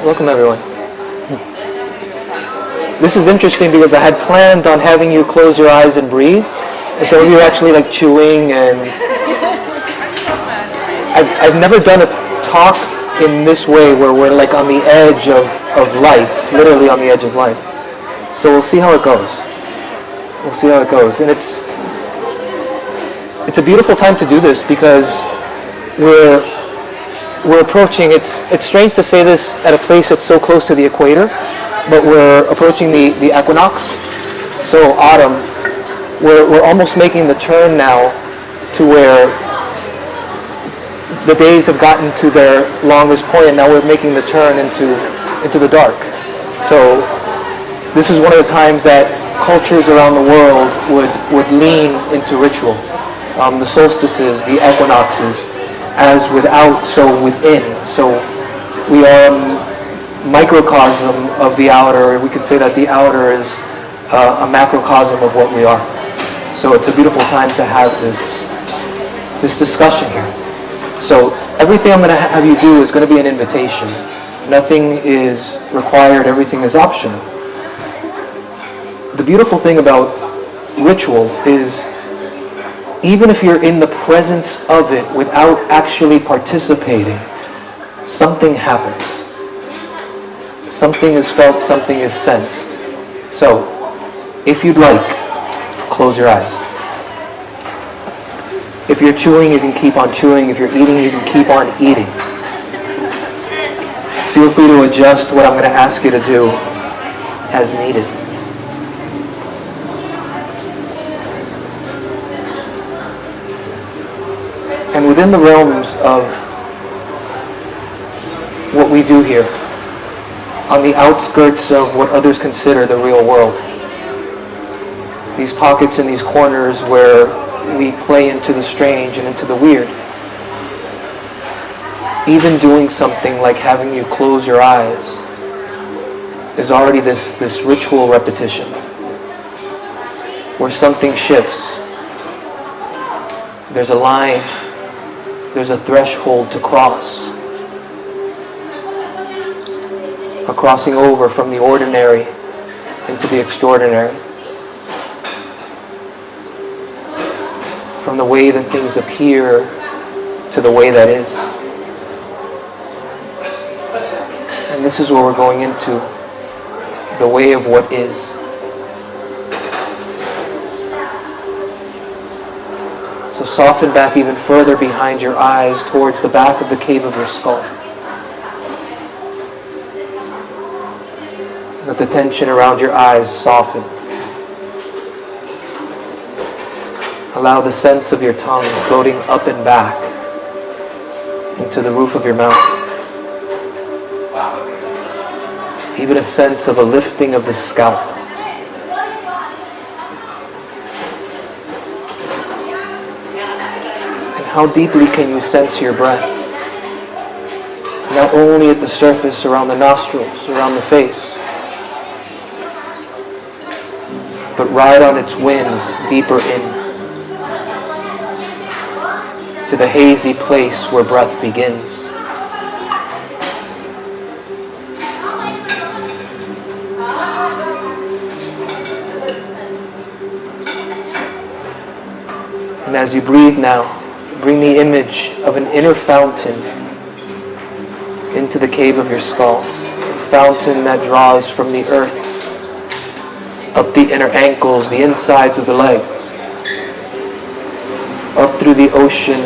Welcome, everyone. This is interesting because I had planned on having you close your eyes and breathe until you're actually like chewing, and I've never done a talk in this way where we're like on the edge of life, literally on the edge of life. So we'll see how it goes. We'll see how it goes. And it's a beautiful time to do this because we're approaching, it's strange to say this at a place that's so close to the equator, but we're approaching the equinox, so autumn. We're almost making the turn now to where the days have gotten to their longest point, and now we're making the turn into the dark. So this is one of the times that cultures around the world would lean into ritual. The solstices, the equinoxes, as without, so within. So we are a microcosm of the outer. We could say that the outer is a macrocosm of what we are. So it's a beautiful time to have this discussion here. So everything I'm going to have you do is going to be an invitation. Nothing is required. Everything is optional. The beautiful thing about ritual is even if you're in the presence of it without actually participating, something happens. Something is felt, something is sensed. So, if you'd like, close your eyes. If you're chewing, you can keep on chewing. If you're eating, you can keep on eating. Feel free to adjust what I'm going to ask you to do as needed. And within the realms of what we do here, on the outskirts of what others consider the real world, these pockets and these corners where we play into the strange and into the weird, even doing something like having you close your eyes is already this ritual repetition where something shifts. There's a line. There's a threshold to cross. A crossing over from the ordinary into the extraordinary. From the way that things appear to the way that is. And this is where we're going into the way of what is. So soften back even further behind your eyes towards the back of the cave of your skull. Let the tension around your eyes soften. Allow the sense of your tongue floating up and back into the roof of your mouth. Even a sense of a lifting of the scalp. How deeply can you sense your breath? Not only at the surface, around the nostrils, around the face, but right on its wings, deeper in, to the hazy place where breath begins. And as you breathe now, bring the image of an inner fountain into the cave of your skull. A fountain that draws from the earth, up the inner ankles, the insides of the legs, up through the ocean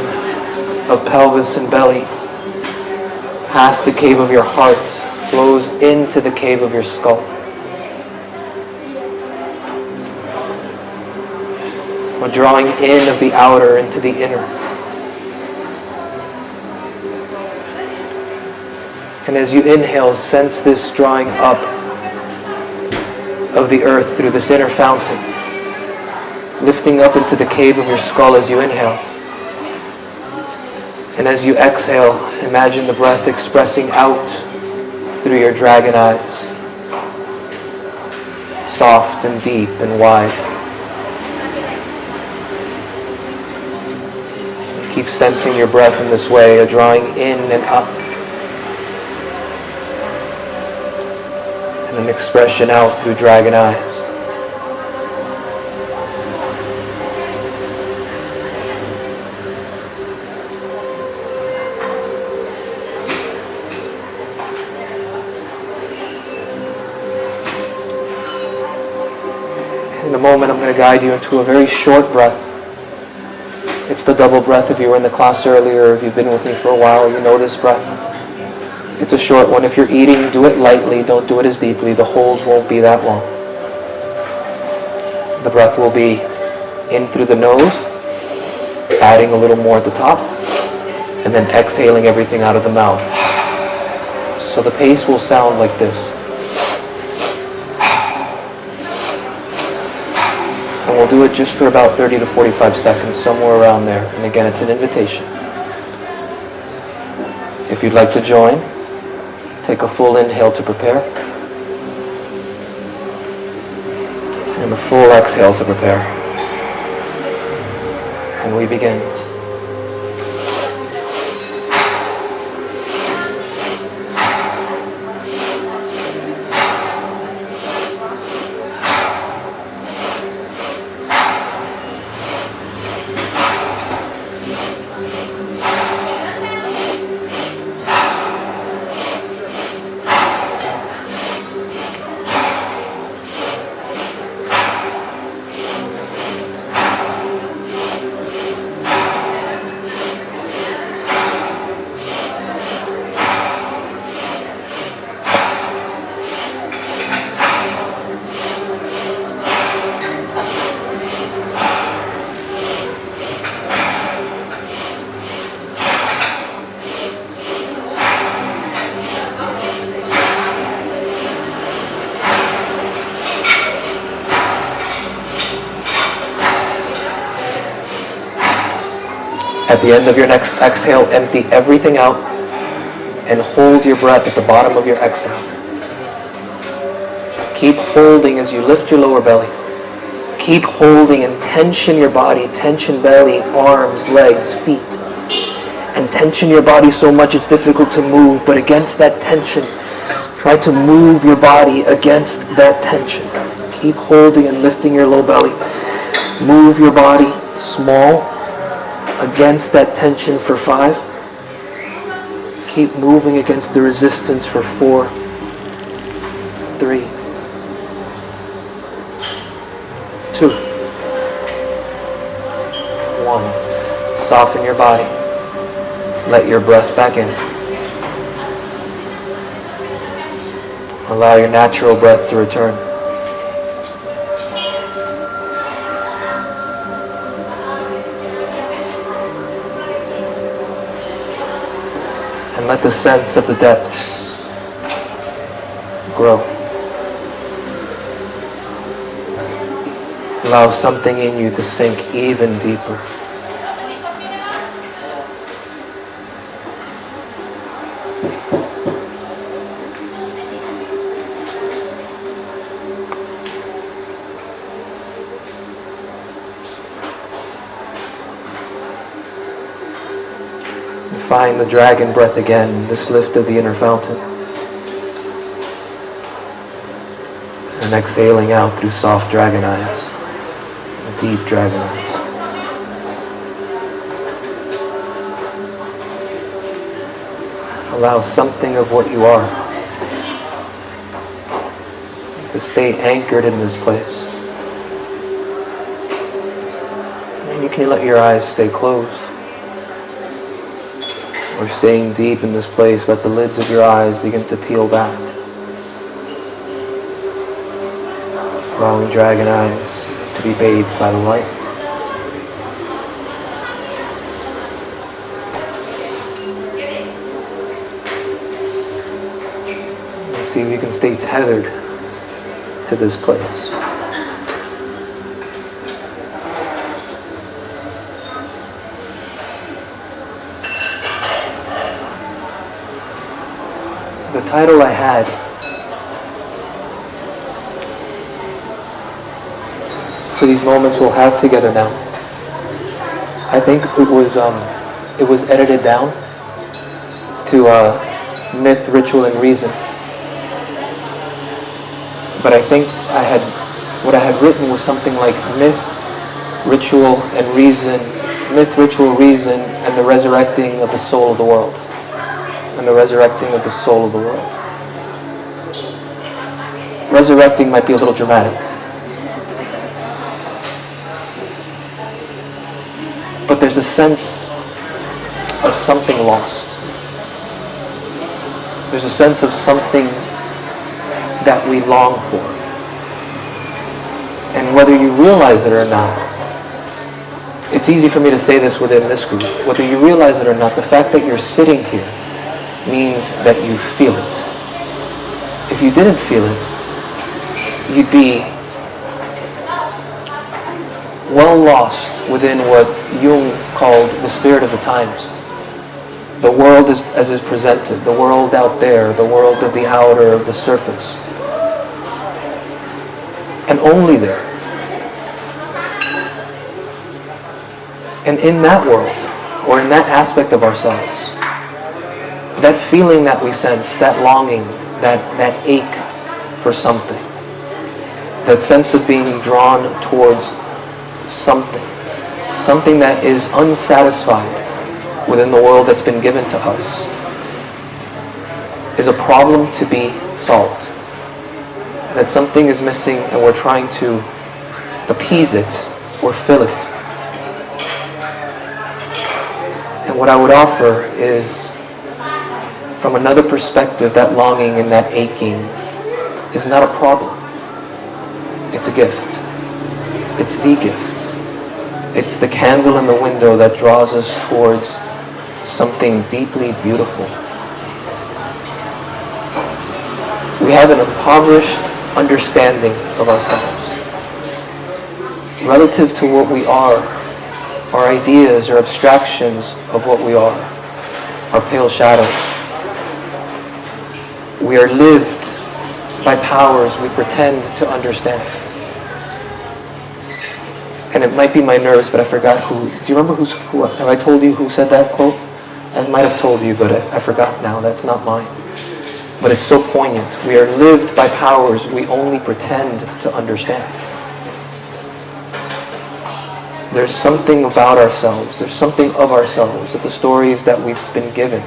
of pelvis and belly, past the cave of your heart, flows into the cave of your skull. We're drawing in of the outer into the inner. And as you inhale, sense this drawing up of the earth through this inner fountain, lifting up into the cave of your skull as you inhale. And as you exhale, imagine the breath expressing out through your dragon eyes, soft and deep and wide. Keep sensing your breath in this way, a drawing in and up. an expression out through dragon eyes. In a moment, I'm going to guide you into a very short breath. It's the double breath. If you were in the class earlier, or if you've been with me for a while, you know this breath. It's a short one. If you're eating, do it lightly. Don't do it as deeply. The holds won't be that long. The breath will be in through the nose, adding a little more at the top, and then exhaling everything out of the mouth. So the pace will sound like this. And we'll do it just for about 30 to 45 seconds, somewhere around there. And again, it's an invitation. If you'd like to join, take a full inhale to prepare. And a full exhale to prepare. And we begin. At the end of your next exhale, empty everything out and hold your breath at the bottom of your exhale. Keep holding as you lift your lower belly. Keep holding and tension your body, tension belly, arms, legs, feet. And tension your body so much it's difficult to move, but against that tension, try to move your body against that tension. Keep holding and lifting your low belly. Move your body small against that tension for 5. Keep moving against the resistance for 4, 3, 2, 1. Soften your body. Let your breath back in. Allow your natural breath to return. And let the sense of the depths grow. Allow something in you to sink even deeper. Find the dragon breath again, this lift of the inner fountain. And exhaling out through soft dragon eyes, deep dragon eyes. Allow something of what you are to stay anchored in this place. And you can let your eyes stay closed. Or staying deep in this place, let the lids of your eyes begin to peel back. Allowing dragon eyes to be bathed by the light. And see if you can stay tethered to this place. The title I had for these moments we'll have together now, I think it was edited down to myth, ritual, and reason. but I think what I had written was something like myth, ritual, and reason. Myth, ritual, reason, and the resurrecting of the soul of the world. And the resurrecting of the soul of the world. Resurrecting might be a little dramatic. But there's a sense of something lost. There's a sense of something that we long for. And whether you realize it or not, it's easy for me to say this within this group. Whether you realize it or not, the fact that you're sitting here means that you feel it. If you didn't feel it, you'd be well lost within what Jung called the spirit of the times. The world as is presented, the world out there, the world of the outer, of the surface. And only there. And in that world, or in that aspect of ourselves, that feeling that we sense, that longing, that ache for something, that sense of being drawn towards something that is unsatisfied within the world that's been given to us, is a problem to be solved. That something is missing and we're trying to appease it or fill it. And what I would offer is, from another perspective, that longing and that aching is not a problem. It's a gift. It's the gift. It's the candle in the window that draws us towards something deeply beautiful. We have an impoverished understanding of ourselves relative to what we are. Our ideas or abstractions of what we are pale shadows. We are lived by powers we pretend to understand. And it might be my nerves, but I forgot who. Do you remember who? Have I told you who said that quote? I might have told you, but I forgot now. That's not mine. But it's so poignant. We are lived by powers we only pretend to understand. There's something about ourselves, there's something of ourselves that the stories that we've been given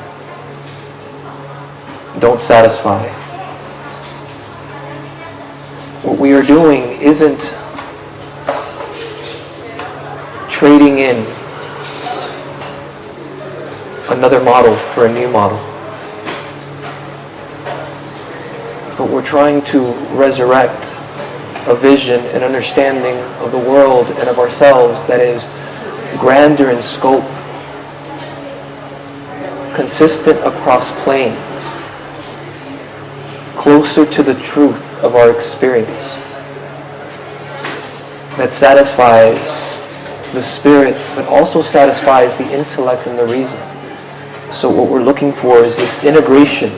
don't satisfy. What we are doing isn't trading in another model for a new model. But we're trying to resurrect a vision and understanding of the world and of ourselves that is grander in scope, consistent across planes, closer to the truth of our experience, that satisfies the spirit but also satisfies the intellect and the reason. So what we're looking for is this integration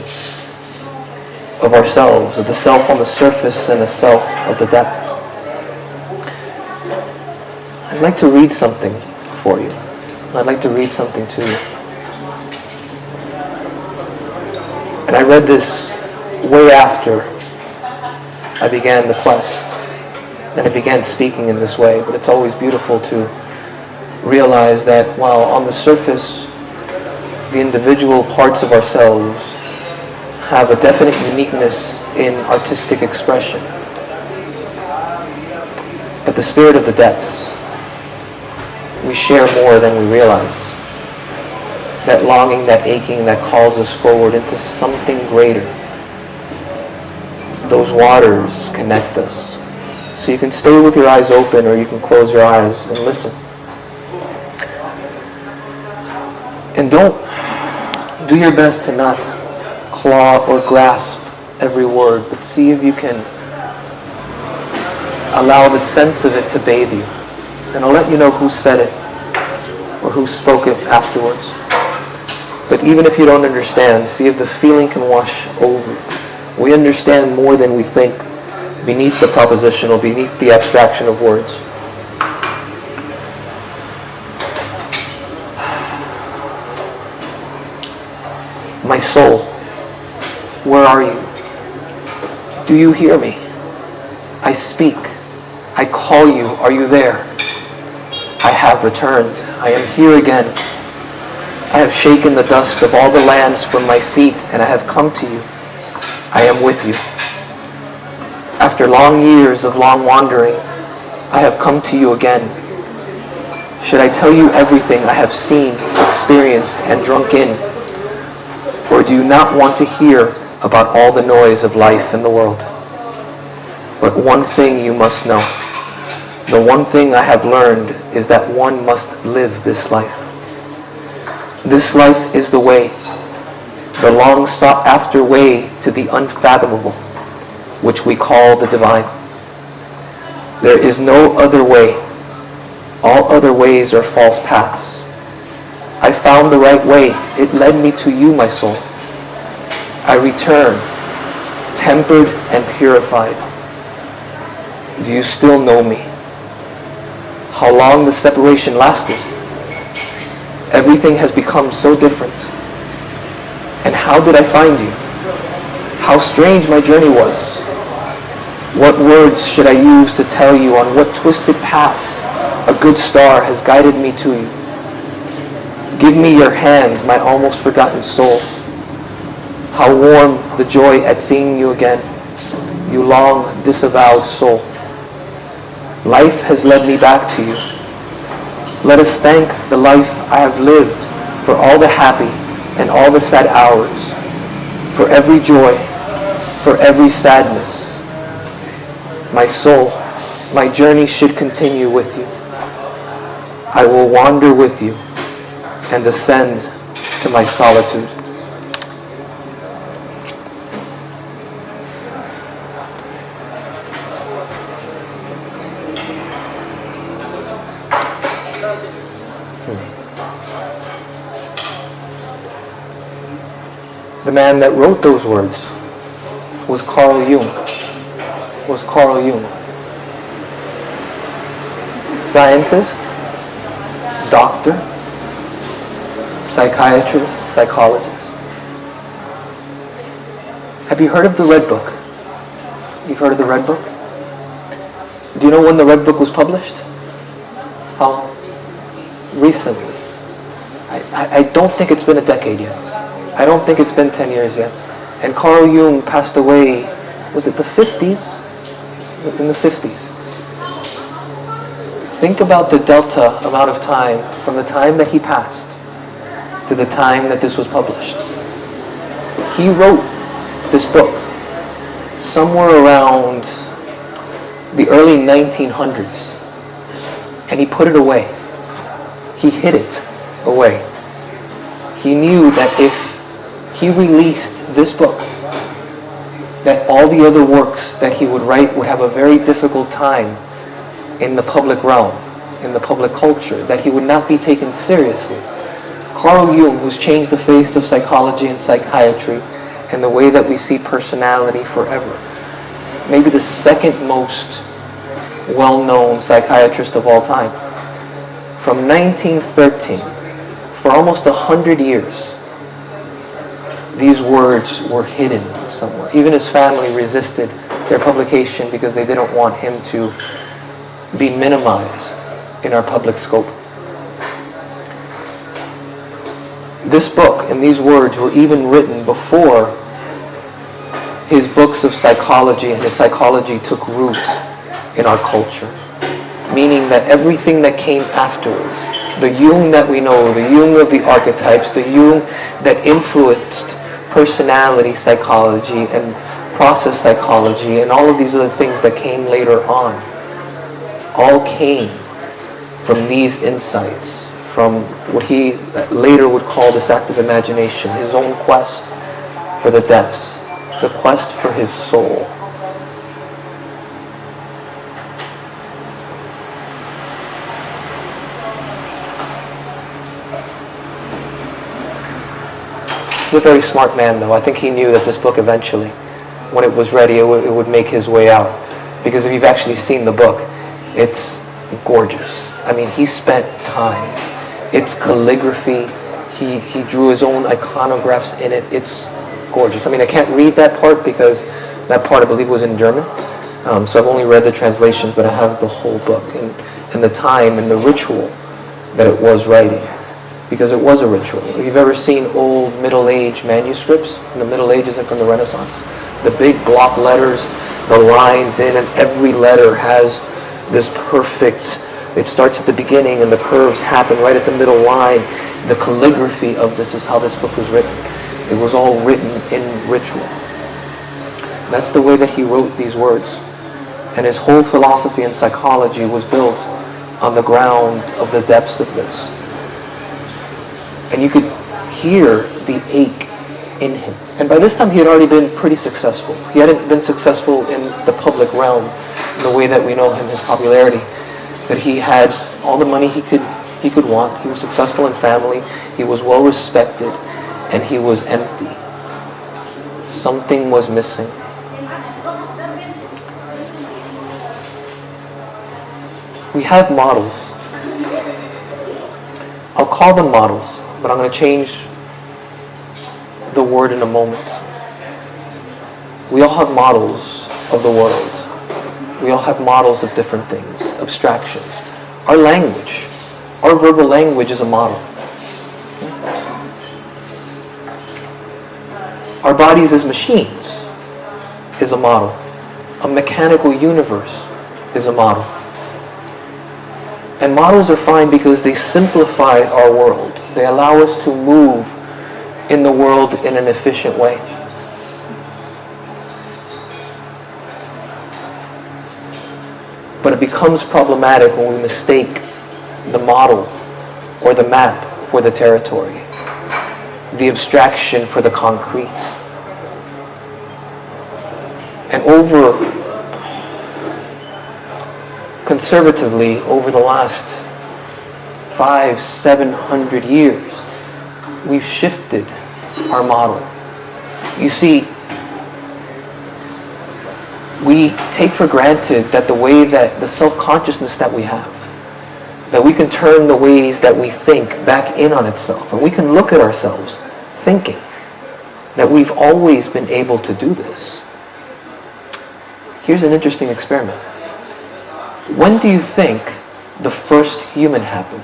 of ourselves, of the self on the surface and the self of the depth. I'd like to read something for you. I'd like to read something to you. And I read this way after I began the quest. And I began speaking in this way, but it's always beautiful to realize that while on the surface the individual parts of ourselves have a definite uniqueness in artistic expression, but the spirit of the depths, we share more than we realize. That longing, that aching that calls us forward into something greater. Those waters connect us. So you can stay with your eyes open or you can close your eyes and listen. And don't do your best to not claw or grasp every word, but see if you can allow the sense of it to bathe you. And I'll let you know who said it or who spoke it afterwards. But even if you don't understand, see if the feeling can wash over. We understand more than we think beneath the propositional, beneath the abstraction of words. My soul, where are you? Do you hear me? I speak. I call you. Are you there? I have returned. I am here again. I have shaken the dust of all the lands from my feet, and I have come to you. I am with you. After long years of long wandering, I have come to you again. Should I tell you everything I have seen, experienced, and drunk in? Or do you not want to hear about all the noise of life in the world? But one thing you must know. The one thing I have learned is that one must live this life. This life is the way, the long sought after way to the unfathomable, which we call the divine. There is no other way. All other ways are false paths. I found the right way. It led me to you, my soul. I return, tempered and purified. Do you still know me? How long the separation lasted? Everything has become so different. And how did I find you? How strange my journey was. What words should I use to tell you on what twisted paths a good star has guided me to you? Give me your hand, my almost forgotten soul. How warm the joy at seeing you again, you long disavowed soul. Life has led me back to you. Let us thank the life I have lived for all the happy and all the sad hours, for every joy, for every sadness. My soul, my journey should continue with you. I will wander with you and ascend to my solitude. The man that wrote those words was Carl Jung. Scientist, doctor, psychiatrist, psychologist. Have you heard of the Red Book? You've heard of the Red Book? Do you know when the Red Book was published? How? Recently. I don't think it's been a decade yet. I don't think it's been 10 years yet. And Carl Jung passed away, was it the 50s? In the 50s. Think about the delta amount of time from the time that he passed to the time that this was published. He wrote this book somewhere around the early 1900s, and he put it away. He hid it away. He knew that if he released this book, that all the other works that he would write would have a very difficult time in the public realm, in the public culture, that he would not be taken seriously. Carl Jung, who's changed the face of psychology and psychiatry and the way that we see personality forever, maybe the second most well-known psychiatrist of all time. From 1913, for almost 100 years, these words were hidden somewhere. Even his family resisted their publication because they didn't want him to be minimized in our public scope. This book and these words were even written before his books of psychology and his psychology took root in our culture. Meaning that everything that came afterwards, the Jung that we know, the Jung of the archetypes, the Jung that influenced personality psychology and process psychology and all of these other things that came later on, all came from these insights, from what he later would call this active imagination, his own quest for the depths, the quest for his soul. He's a very smart man, though. I think he knew that this book eventually, when it was ready, it would make his way out. Because if you've actually seen the book, it's gorgeous. I mean, he spent time. It's calligraphy. He drew his own iconographs in it. It's gorgeous. I mean, I can't read that part because that part, I believe, was in German. So I've only read the translations, but I have the whole book and the time and the ritual that it was writing, because it was a ritual. If you've ever seen old Middle Age manuscripts from the Middle Ages and from the Renaissance, the big block letters, the lines in, and every letter has this perfect, it starts at the beginning and the curves happen right at the middle line. The calligraphy of this is how this book was written. It was all written in ritual. That's the way that he wrote these words. And his whole philosophy and psychology was built on the ground of the depths of this. And you could hear the ache in him. And by this time he had already been pretty successful. He hadn't been successful in the public realm in the way that we know him, his popularity. But he had all the money he could want. He was successful in family. He was well respected. And he was empty. Something was missing. We have models. I'll call them models, but I'm going to change the word in a moment. We all have models of the world. We all have models of different things, abstractions. Our language, our verbal language is a model. Our bodies as machines is a model. A mechanical universe is a model. And models are fine because they simplify our world. They allow us to move in the world in an efficient way. But it becomes problematic when we mistake the model or the map for the territory, the abstraction for the concrete. And conservatively, over the last 500-700 years, we've shifted our model. You see, we take for granted that the way that the self-consciousness that we have, that we can turn the ways that we think back in on itself, and we can look at ourselves thinking that we've always been able to do this. Here's an interesting experiment. When do you think the first human happened?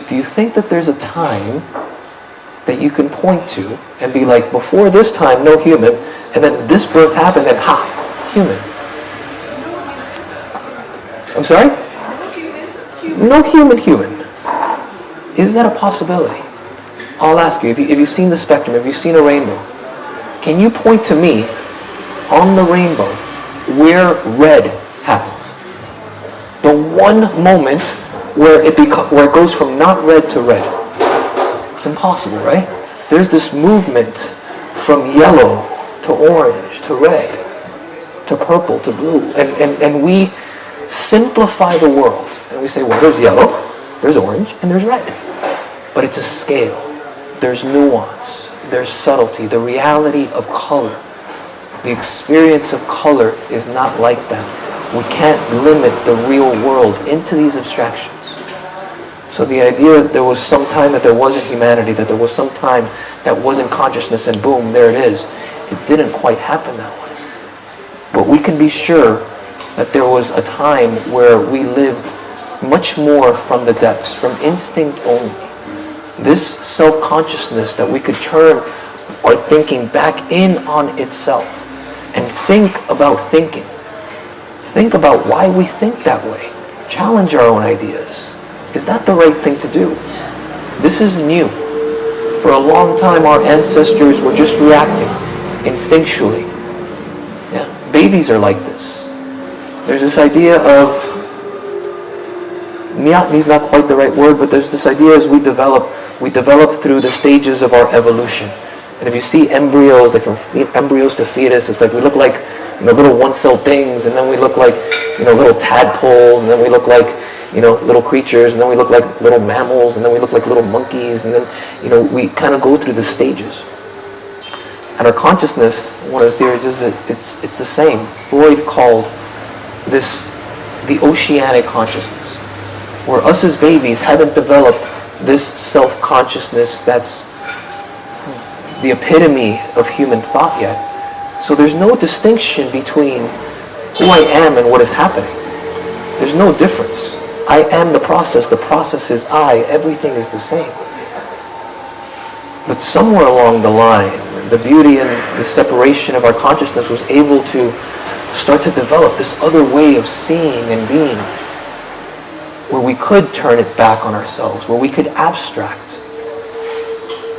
Do you think that there's a time that you can point to and be like, before this time, no human, and then this birth happened and human? I'm sorry? No human. Is that a possibility? I'll ask you, if you've seen the spectrum, if you've seen a rainbow, can you point to me on the rainbow where red happens? The one moment where it goes from not red to red. It's impossible, right? There's this movement from yellow to orange to red to purple to blue. And we simplify the world. And we say, well, there's yellow, there's orange, and there's red. But it's a scale. There's nuance. There's subtlety. The reality of color. The experience of color is not like that. We can't limit the real world into these abstractions. So the idea that there was some time that there wasn't humanity, that there was some time that wasn't consciousness, and boom, there it is. It didn't quite happen that way. But we can be sure that there was a time where we lived much more from the depths, from instinct only. This self-consciousness that we could turn our thinking back in on itself and think about thinking. Think about why we think that way. Challenge our own ideas. Is that the right thing to do? This is new. For a long time, our ancestors were just reacting instinctually. Yeah, babies are like this. There's this idea of, niyatni is not quite the right word, but there's this idea as we develop through the stages of our evolution. And if you see embryos, like from embryos to fetus, it's like we look like little one-celled things, and then we look like little tadpoles, and then we look like little creatures, and then we look like little mammals, and then we look like little monkeys, and then we kind of go through the stages. And our consciousness, one of the theories is that it's the same. Freud called this the oceanic consciousness, where us as babies haven't developed this self-consciousness that's the epitome of human thought yet. So there's no distinction between who I am and what is happening. There's no difference. I am the process is I, everything is the same. But somewhere along the line, the beauty and the separation of our consciousness was able to start to develop this other way of seeing and being, where we could turn it back on ourselves, where we could abstract,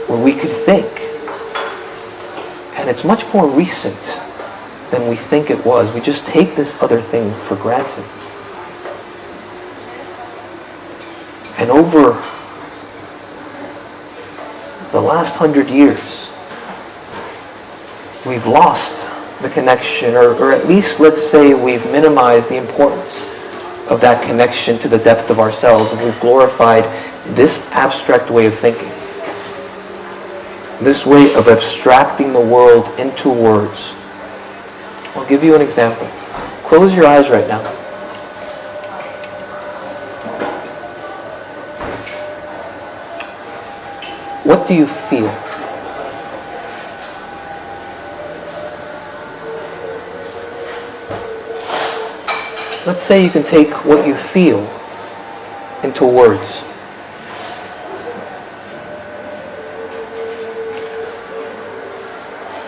where we could think. And it's much more recent than we think it was. We just take this other thing for granted. And over the last 100 years, we've lost the connection, or at least let's say we've minimized the importance of that connection to the depth of ourselves, and we've glorified this abstract way of thinking. This way of abstracting the world into words. I'll give you an example. Close your eyes right now. What do you feel? Let's say you can take what you feel into words.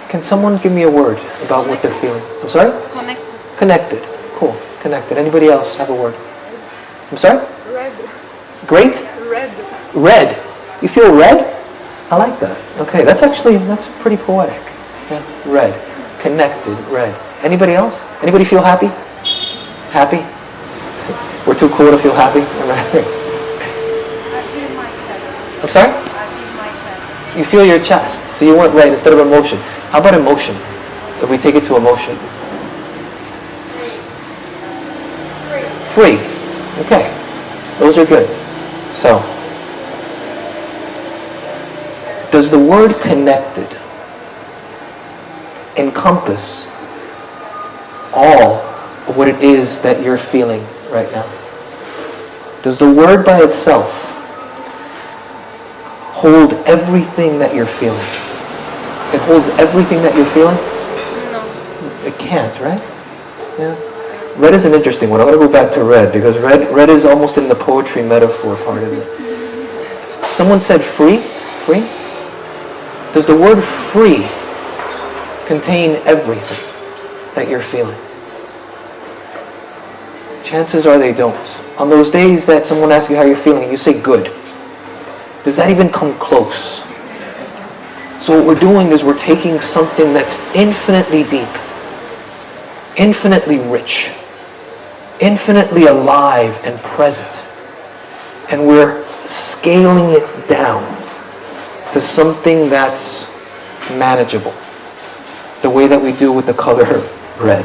Can someone give me a word about what they're feeling? I'm sorry? Connected. Connected. Cool. Connected. Anybody else have a word? I'm sorry? Red. Great? Red. Red. You feel red? I like that. Okay, that's pretty poetic. Yeah, red. Connected, red. Anybody else? Anybody feel happy? Happy? We're too cool to feel happy? I feel my chest. I'm sorry? I feel my chest. You feel your chest. So you went red instead of emotion. How about emotion? If we take it to emotion. Free. Okay. Those are good. So, does the word connected encompass all of what it is that you're feeling right now? Does the word by itself hold everything that you're feeling? It holds everything that you're feeling? No. It can't, right? Yeah. Red is an interesting one. I'm going to go back to red, because red is almost in the poetry metaphor part of it. Someone said free? Free? Does the word free contain everything that you're feeling? Chances are they don't. On those days that someone asks you how you're feeling and you say good, does that even come close? So what we're doing is we're taking something that's infinitely deep, infinitely rich, infinitely alive and present, and we're scaling it down to something that's manageable, the way that we do with the color red.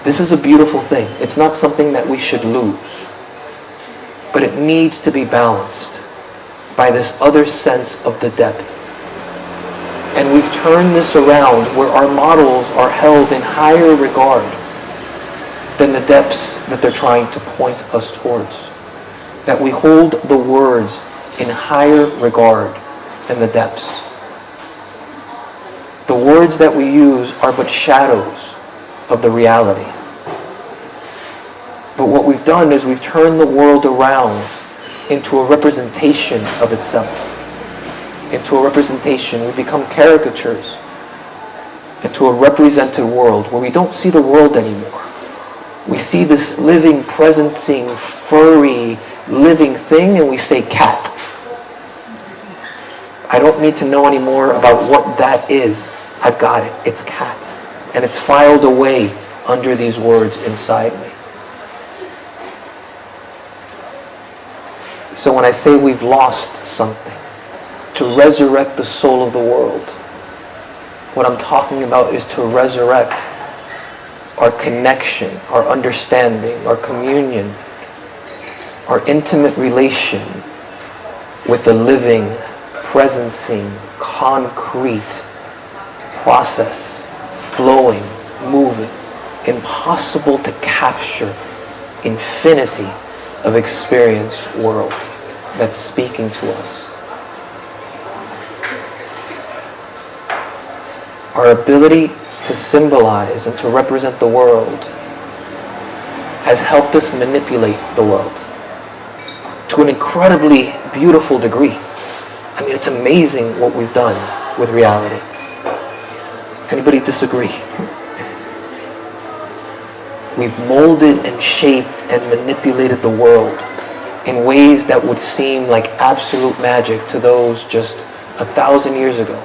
This is a beautiful thing. It's not something that we should lose, but it needs to be balanced by this other sense of the depth. And we've turned this around where our models are held in higher regard than the depths that they're trying to point us towards. That we hold the words in higher regard than the depths. The words that we use are but shadows of the reality. But what we've done is we've turned the world around into a representation of itself. Into a representation. We become caricatures into a represented world where we don't see the world anymore. We see this living, presencing, furry, living thing, and we say cat. I don't need to know anymore about what that is. I've got it. It's cat. And it's filed away under these words inside me. So when I say we've lost something, to resurrect the soul of the world, what I'm talking about is to resurrect our connection, our understanding, our communion, our intimate relation with the living, presencing, concrete process, flowing, moving, impossible to capture infinity of experience world that's speaking to us. our ability to symbolize and to represent the world has helped us manipulate the world to an incredibly beautiful degree. I mean, it's amazing what we've done with reality. Anybody disagree? We've molded and shaped and manipulated the world in ways that would seem like absolute magic to those just 1,000 years ago,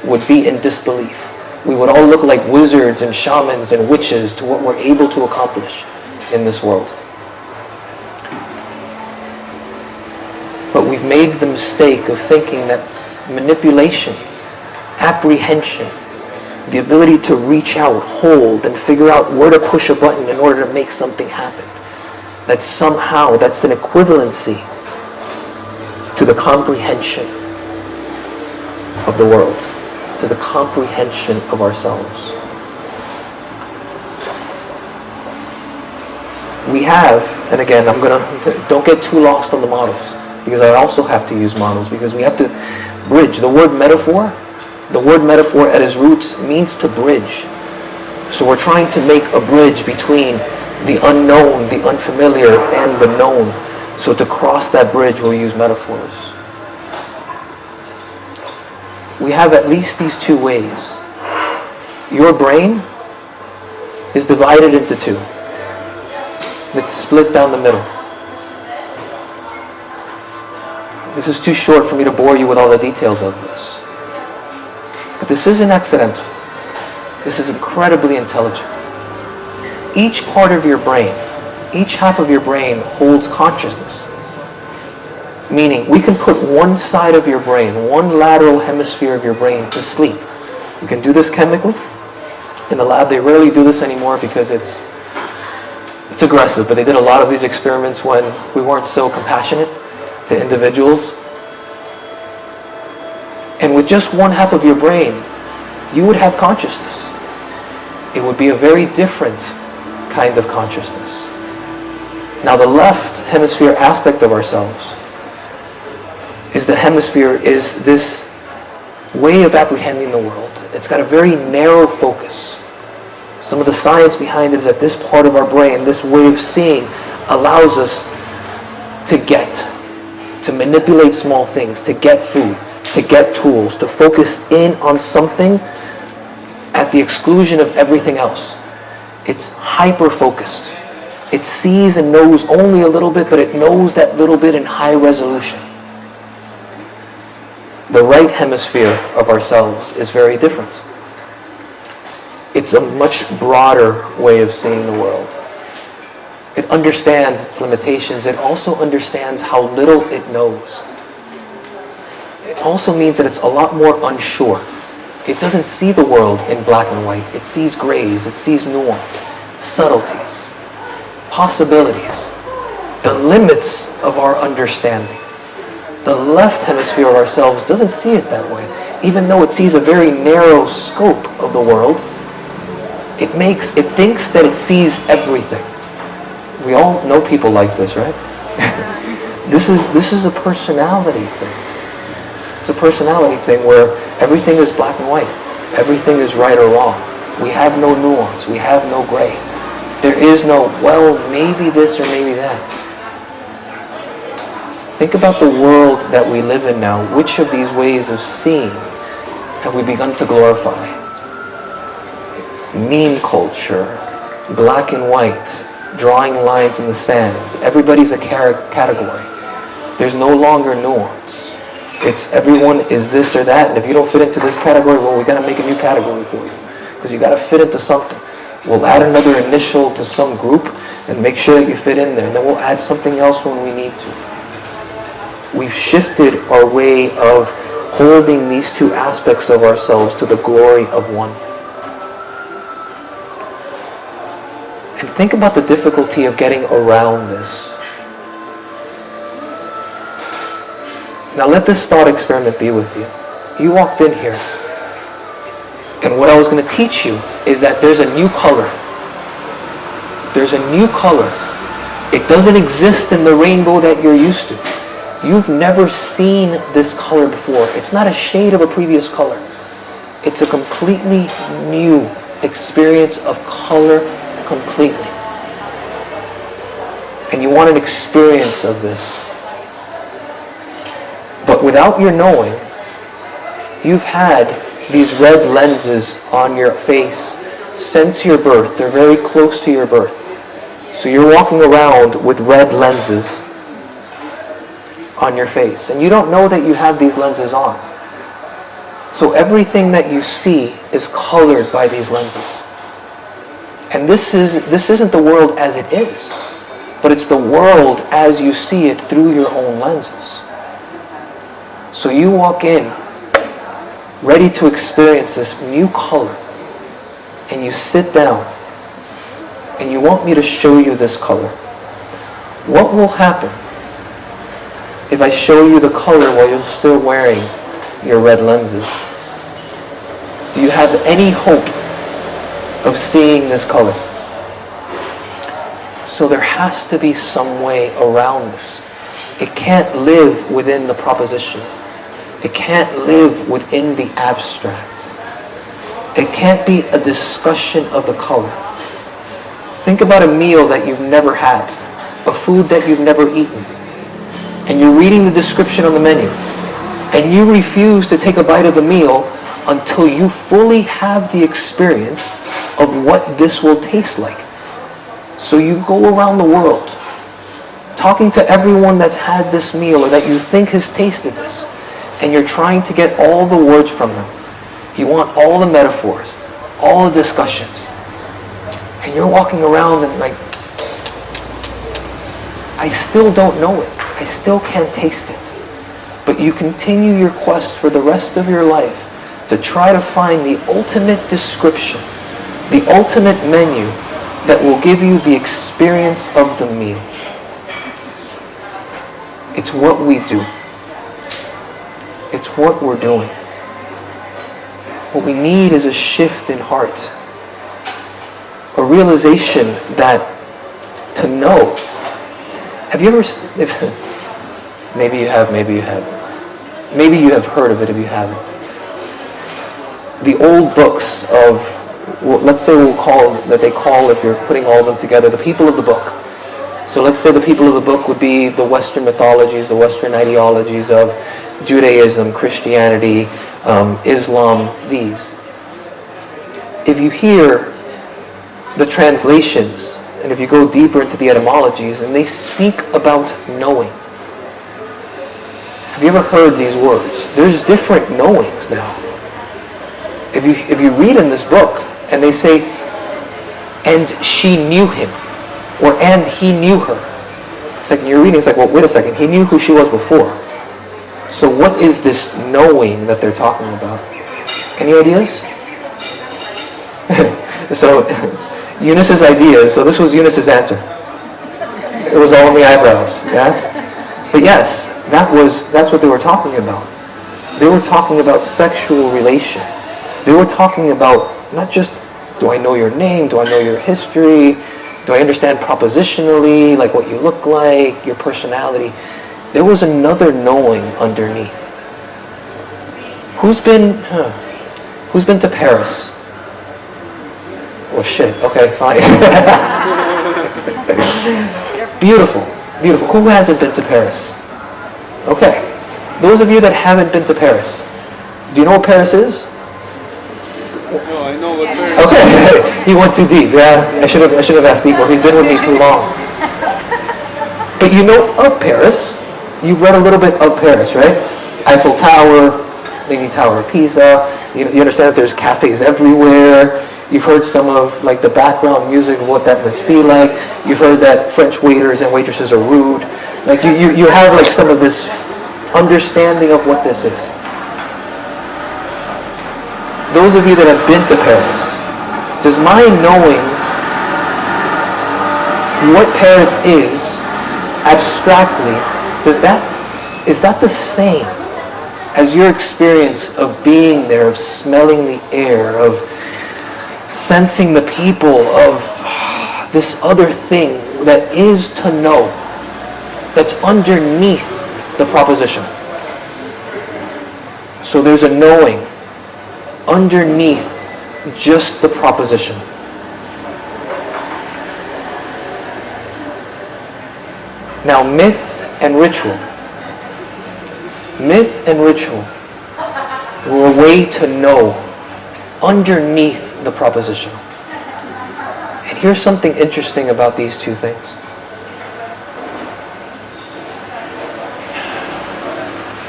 would be in disbelief. We would all look like wizards and shamans and witches to what we're able to accomplish in this world. But we've made the mistake of thinking that manipulation, apprehension, the ability to reach out, hold, and figure out where to push a button in order to make something happen, that somehow that's an equivalency to the comprehension of the world, to the comprehension of ourselves. We have, and again, don't get too lost on the models, because I also have to use models, because we have to bridge. The word metaphor at its roots means to bridge. So we're trying to make a bridge between the unknown, the unfamiliar, and the known. So to cross that bridge, we'll use metaphors. We have at least these two ways. Your brain is divided into two. It's split down the middle. This is too short for me to bore you with all the details of this. But this isn't accidental. This is incredibly intelligent. Each part of your brain, each half of your brain holds consciousness. Meaning, we can put one side of your brain, one lateral hemisphere of your brain to sleep. You can do this chemically. In the lab, they rarely do this anymore because it's aggressive, but they did a lot of these experiments when we weren't so compassionate to individuals. And with just one half of your brain, you would have consciousness. It would be a very different kind of consciousness. Now, the left hemisphere aspect of ourselves is this way of apprehending the world. It's got a very narrow focus. Some of the science behind it is that this part of our brain, this way of seeing, allows us to manipulate small things, to get food, to get tools, to focus in on something at the exclusion of everything else. It's hyper-focused. It sees and knows only a little bit, but it knows that little bit in high resolution. The right hemisphere of ourselves is very different. It's a much broader way of seeing the world. It understands its limitations. It also understands how little it knows. It also means that it's a lot more unsure. It doesn't see the world in black and white. It sees grays. It sees nuance, subtleties, possibilities, the limits of our understanding. The left hemisphere of ourselves doesn't see it that way. Even though it sees a very narrow scope of the world, it thinks that it sees everything. We all know people like this, right? This is a personality thing. It's a personality thing where everything is black and white. Everything is right or wrong. We have no nuance. We have no gray. There is no, well, maybe this or maybe that. Think about the world that we live in now. Which of these ways of seeing have we begun to glorify? Meme culture, black and white, drawing lines in the sands. Everybody's a category. There's no longer nuance. It's everyone is this or that, and if you don't fit into this category, well, we got to make a new category for you because you got to fit into something. We'll add another initial to some group and make sure that you fit in there, and then we'll add something else when we need to. We've shifted our way of holding these two aspects of ourselves to the glory of one. And think about the difficulty of getting around this. Now let this thought experiment be with you. You walked in here, and what I was going to teach you is that there's a new color. There's a new color. It doesn't exist in the rainbow that you're used to. You've never seen this color before. It's not a shade of a previous color. It's a completely new experience of color completely. And you want an experience of this. But without your knowing, you've had these red lenses on your face since your birth. They're very close to your birth. So you're walking around with red lenses on your face. And you don't know that you have these lenses on. So everything that you see is colored by these lenses. And this isn't the world as it is, but it's the world as you see it through your own lenses. So you walk in ready to experience this new color, and you sit down and you want me to show you this color. What will happen if I show you the color while you're still wearing your red lenses? Do you have any hope of seeing this color? So there has to be some way around this. It can't live within the proposition. It can't live within the abstract. It can't be a discussion of the color. Think about a meal that you've never had, a food that you've never eaten, and you're reading the description on the menu, and you refuse to take a bite of the meal until you fully have the experience of what this will taste like. So you go around the world talking to everyone that's had this meal or that you think has tasted this, and you're trying to get all the words from them. You want all the metaphors, all the discussions. And you're walking around and like, I still don't know it. I still can't taste it. But you continue your quest for the rest of your life to try to find the ultimate description, the ultimate menu that will give you the experience of the meal. It's what we do. It's what we're doing. What we need is a shift in heart. A realization that to know. Have you ever, maybe you have, maybe you haven't. Maybe you have heard of it if you haven't. The old books of, well, let's say they call, if you're putting all of them together, the people of the book. So let's say the people of the book would be the Western mythologies, the Western ideologies of Judaism, Christianity, Islam, these. If you hear the translations, and if you go deeper into the etymologies, and they speak about knowing. Have you ever heard these words? There's different knowings now. If you read in this book, and they say, and she knew him, or and he knew her. It's like you're reading, it's like, well, wait a second, he knew who she was before. So what is this knowing that they're talking about? Any ideas? So, Eunice's ideas, so this was Eunice's answer. It was all in the eyebrows, yeah? But yes, that's what they were talking about. They were talking about sexual relation. They were talking about not just, do I know your name, do I know your history, do I understand propositionally, like what you look like, your personality. There was another knowing underneath. Who's been to Paris? Oh shit, okay, fine. Beautiful, beautiful. Who hasn't been to Paris? Okay. Those of you that haven't been to Paris, do you know what Paris is? No, I know what Paris is. Okay, he went too deep. Yeah, I should have asked Igor. He's been with me too long. But you know of Paris. You've read a little bit of Paris, right? Eiffel Tower, Leaning Tower of Pisa. You understand that there's cafes everywhere. You've heard some of like the background music of what that must be like. You've heard that French waiters and waitresses are rude. Like you have like some of this understanding of what this is. Those of you that have been to Paris, does my knowing what Paris is abstractly, is that the same as your experience of being there, of smelling the air, of sensing the people, of this other thing that is to know, that's underneath the proposition? So there's a knowing underneath just the proposition. Now, myth and ritual. Myth and ritual were a way to know underneath the proposition. And here's something interesting about these two things.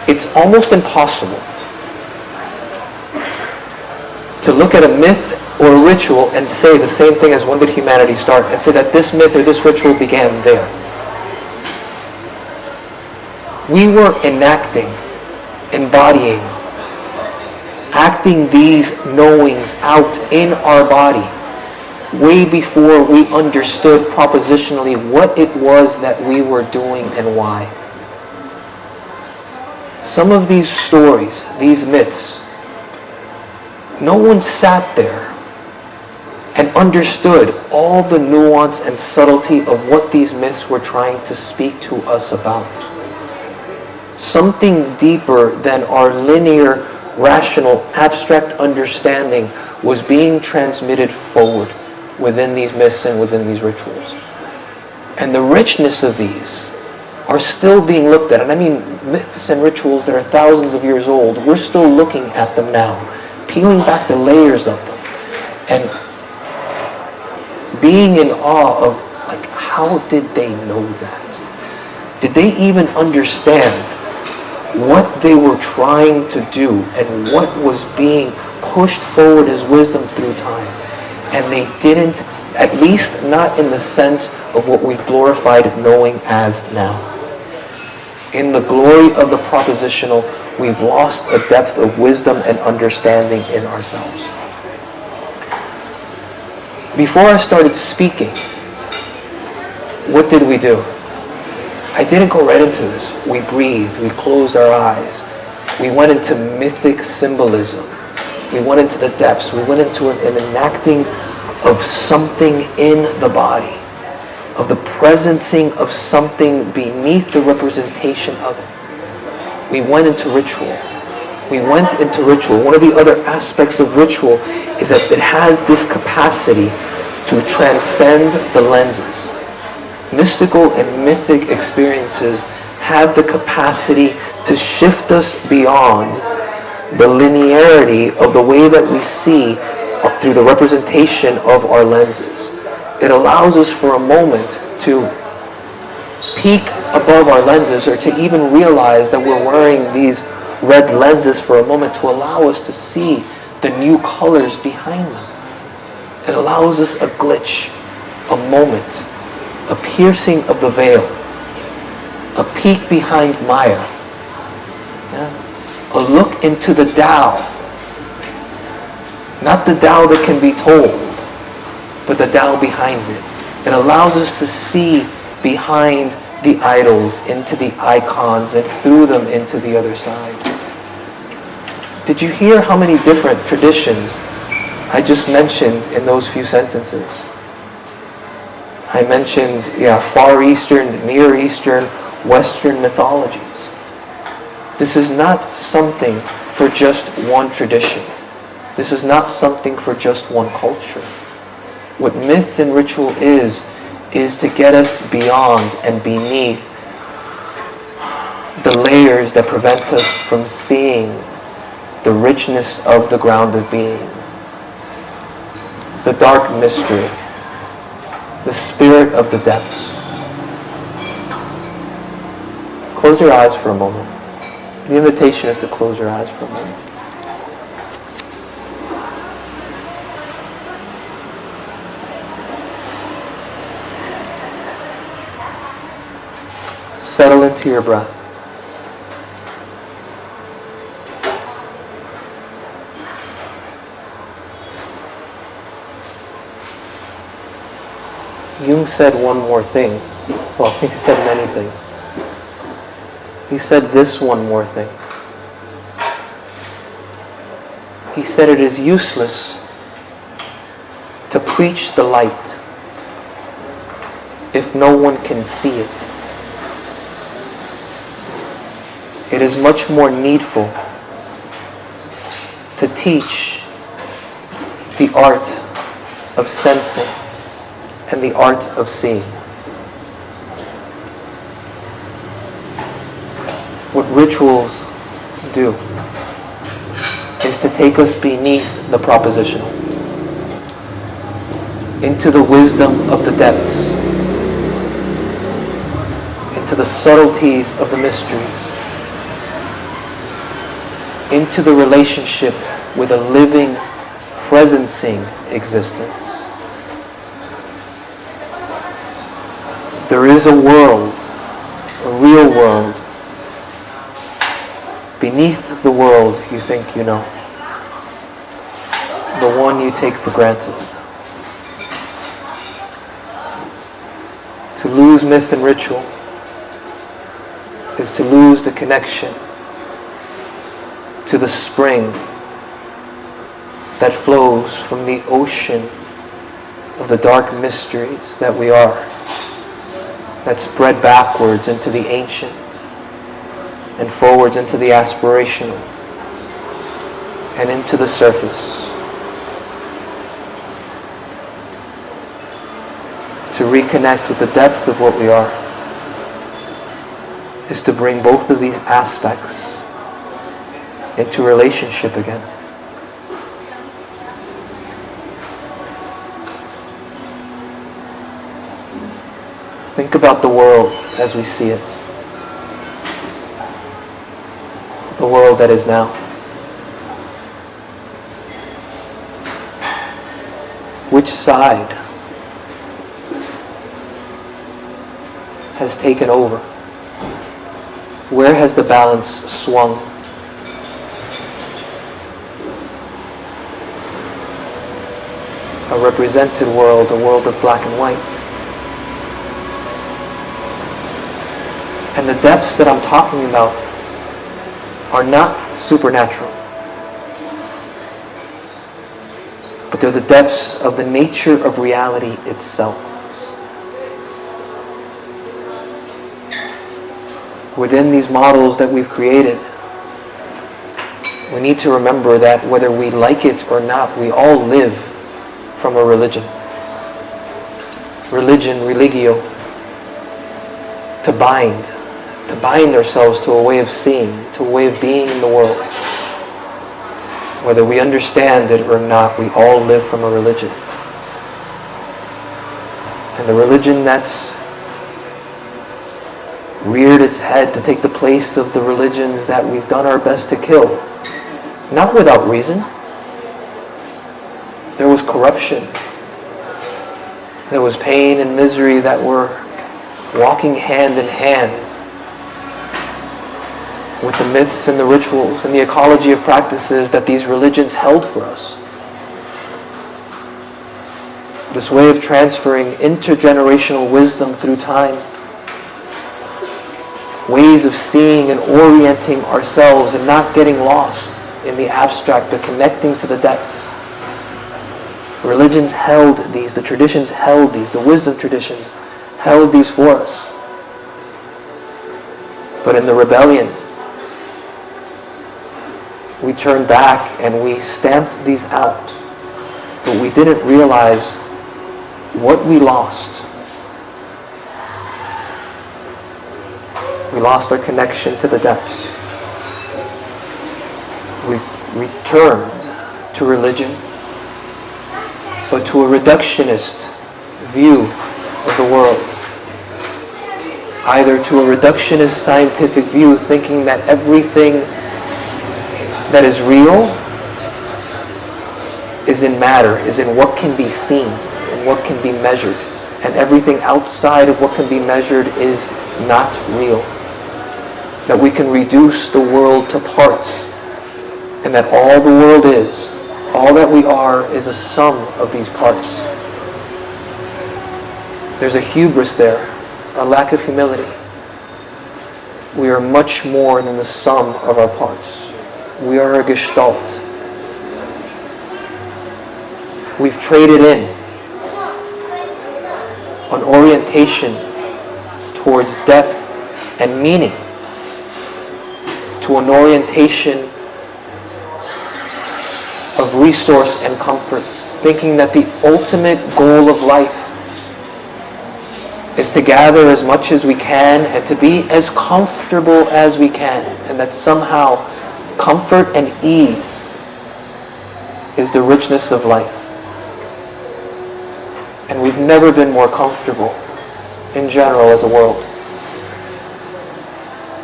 It's almost impossible to look at a myth or a ritual and say the same thing as when did humanity start, and say that this myth or this ritual began there. We were enacting, embodying, acting these knowings out in our body way before we understood propositionally what it was that we were doing and why. Some of these stories, these myths, no one sat there and understood all the nuance and subtlety of what these myths were trying to speak to us about. Something deeper than our linear, rational, abstract understanding was being transmitted forward within these myths and within these rituals. And the richness of these are still being looked at. And I mean myths and rituals that are thousands of years old, we're still looking at them now, peeling back the layers of them, and being in awe of, like, how did they know that? Did they even understand what they were trying to do and what was being pushed forward as wisdom through time? And they didn't, at least not in the sense of what we've glorified knowing as now. In the glory of the propositional, we've lost a depth of wisdom and understanding in ourselves. Before I started speaking, what did we do? I didn't go right into this. We breathed, we closed our eyes. We went into mythic symbolism. We went into the depths. We went into an enacting of something in the body, of the presencing of something beneath the representation of it. We went into ritual. We went into ritual. One of the other aspects of ritual is that it has this capacity to transcend the lenses. Mystical and mythic experiences have the capacity to shift us beyond the linearity of the way that we see through the representation of our lenses. It allows us for a moment to peek above our lenses, or to even realize that we're wearing these red lenses for a moment, to allow us to see the new colors behind them. It allows us a glitch, a moment, a piercing of the veil, a peek behind Maya, a look into the Tao. Not the Tao that can be told, but the Tao behind it. It allows us to see behind the idols, into the icons, and through them into the other side. Did you hear how many different traditions I just mentioned in those few sentences? I mentioned, Far Eastern, Near Eastern, Western mythologies. This is not something for just one tradition. This is not something for just one culture. What myth and ritual is to get us beyond and beneath the layers that prevent us from seeing the richness of the ground of being, the dark mystery, the spirit of the depths. Close your eyes for a moment. The invitation is to close your eyes for a moment. Settle into your breath. Jung said one more thing. Well, he said many things. He said this one more thing. He said it is useless to preach the light if no one can see it. It is much more needful to teach the art of sensing and the art of seeing. What rituals do is to take us beneath the propositional, into the wisdom of the depths, into the subtleties of the mysteries, into the relationship with a living, presencing existence. There is a world, a real world, beneath the world you think you know, the one you take for granted. To lose myth and ritual is to lose the connection to the spring that flows from the ocean of the dark mysteries that we are, that spread backwards into the ancient and forwards into the aspirational and into the surface. To reconnect with the depth of what we are is to bring both of these aspects into relationship again. Think about the world as we see it. The world that is now. Which side has taken over? Where has the balance swung? A represented world, a world of black and white. And the depths that I'm talking about are not supernatural, but they're the depths of the nature of reality itself. Within these models that we've created, we need to remember that whether we like it or not, we all live from a religion. Religion, religio, to bind ourselves to a way of seeing, to a way of being in the world. Whether we understand it or not, we all live from a religion. And the religion that's reared its head to take the place of the religions that we've done our best to kill. Not without reason. There was corruption. There was pain and misery that were walking hand in hand with the myths and the rituals and the ecology of practices that these religions held for us. This way of transferring intergenerational wisdom through time. Ways of seeing and orienting ourselves and not getting lost in the abstract but connecting to the depths. Religions held these, the traditions held these, the wisdom traditions held these for us. But in the rebellion, we turned back and we stamped these out. But we didn't realize what we lost. We lost our connection to the depths. We've returned to religion, but to a reductionist view of the world. Either to a reductionist scientific view, thinking that everything that is real is in matter, is in what can be seen and what can be measured. And everything outside of what can be measured is not real. That we can reduce the world to parts, and that all the world is, all that we are, is a sum of these parts. There's a hubris there, a lack of humility. We are much more than the sum of our parts. We are a gestalt. We've traded in an orientation towards depth and meaning to an orientation of resource and comfort thinking that the ultimate goal of life is to gather as much as we can and to be as comfortable as we can, and that somehow comfort and ease is the richness of life. And we've never been more comfortable in general as a world.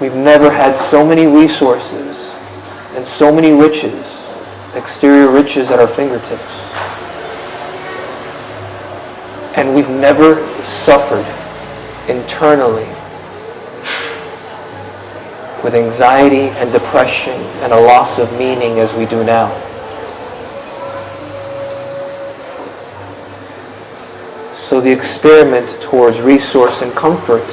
We've never had so many resources and so many riches, exterior riches at our fingertips. And we've never suffered internally with anxiety and depression and a loss of meaning as we do now. So the experiment towards resource and comfort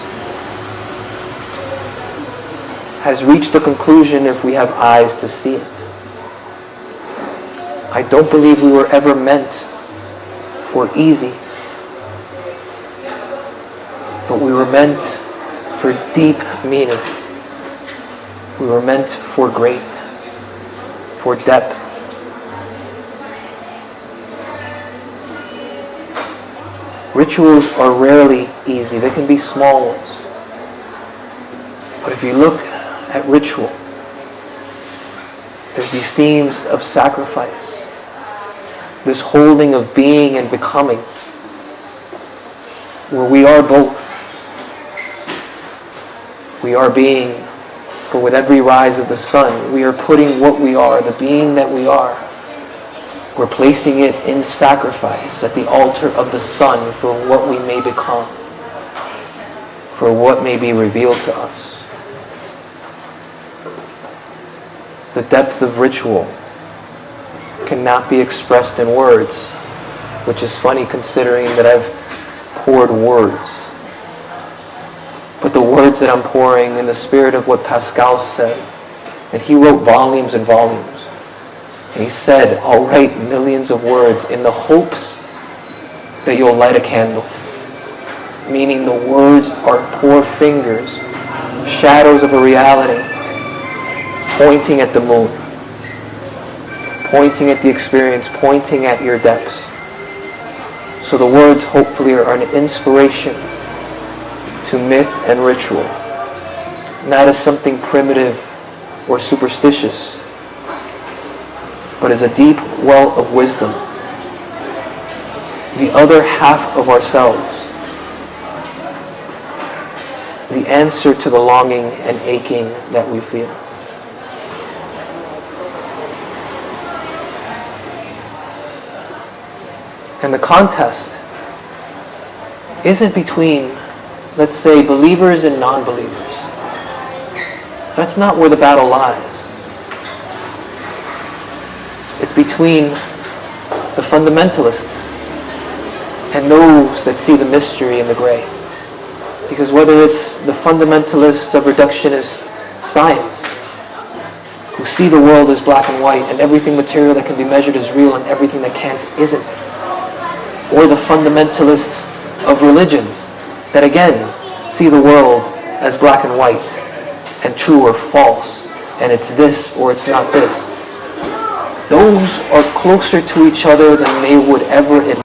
has reached a conclusion if we have eyes to see it. I don't believe we were ever meant for easy, but we were meant for deep meaning. We were meant for great, for depth. Rituals are rarely easy. They can be small ones. But if you look at ritual, there's these themes of sacrifice, this holding of being and becoming, where we are both. We are being, for with every rise of the sun, we are putting what we are, the being that we are, we're placing it in sacrifice at the altar of the sun for what we may become, for what may be revealed to us. The depth of ritual cannot be expressed in words, which is funny considering that I've poured words. But the words that I'm pouring in the spirit of what Pascal said, and he wrote volumes and volumes. And he said, I'll write millions of words in the hopes that you'll light a candle. Meaning the words are poor fingers, shadows of a reality, pointing at the moon, pointing at the experience, pointing at your depths. So the words hopefully are an inspiration to myth and ritual, not as something primitive or superstitious, but as a deep well of wisdom, the other half of ourselves, the answer to the longing and aching that we feel. And the contest isn't between, let's say, believers and non-believers. That's not where the battle lies. It's between the fundamentalists and those that see the mystery in the gray. Because whether it's the fundamentalists of reductionist science, who see the world as black and white and everything material that can be measured is real and everything that can't isn't, or the fundamentalists of religions that again see the world as black and white and true or false, and it's this or it's not this. Those are closer to each other than they would ever admit.